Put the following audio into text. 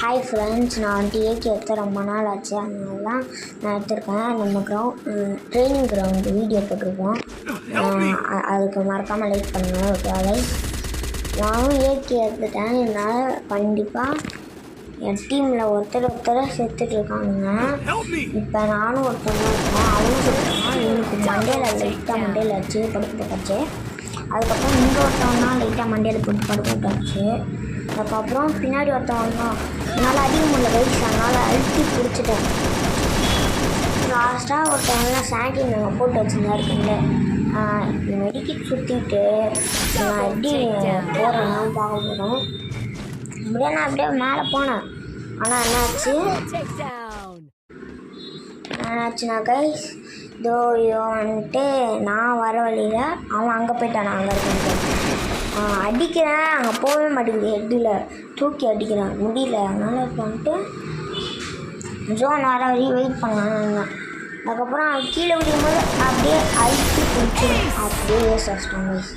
Hi friends, நான் டிஏக்கு எடுத்த ரொம்ப நாள் ஆச்சு. அதனால தான் நான் எடுத்திருக்கேன். நம்ம ட்ரைனிங் கிரவுண்டு வீடியோ போட்டிருக்கோம். அதுக்கு மறக்காமல் லைக் பண்ணுங்கள். ஓகே, நானும் ஏகே எடுத்துட்டேன். என்னால் கண்டிப்பாக என் டீமில் ஒருத்தரை செத்துட்ருக்கானுங்க. இப்போ நானும் ஒருத்தவங்க இருக்கோம், அவனும் செத்துருக்கான். இவனுக்கு லைட்டாக மண்டையில் வச்சு படுக்க போட்டாச்சு. அதுக்கப்புறம் இங்கே ஒருத்தவங்க லைட்டாக மண்டையில் போட்டு படுக்க போட்டாச்சு. அதுக்கப்புறம் பின்னாடி ஒருத்தவங்க என்னால் அதிகம் உள்ள வயசு, அதனால் அழுத்தி பிடிச்சிட்டேன். லாஸ்ட்டாக ஒருத்தவங்களாம் சாண்டின் நாங்கள் போட்டு வச்சுருந்தாருக்குங்க. மெடிக்கிட் சுற்றிட்டு நான் எப்படி போகிறேன்னா பார்க்க போகிறோம். அப்படியே நான் அப்படியே மேலே போனேன். ஆனால் என்னாச்சுன்னா கைஸ், இதோ வந்துட்டு நான் வர வழியில் அவன் அங்கே போயிட்டான். நான் அங்கே இருக்கேன், அடிக்கிறேன். அங்கே போகவே மாட்டேங்குது. ஹெட்டில் தூக்கி அடிக்கிறேன், முடியல. அதனால் இப்போ வந்துட்டு ஜோன் வர வரையும் வெயிட் பண்ணாங்க. அதுக்கப்புறம் கீழே விடும்போது அப்படியே அழுத்தி பிடிச்சி அப்படியே சஸ்டம் கைஸ்.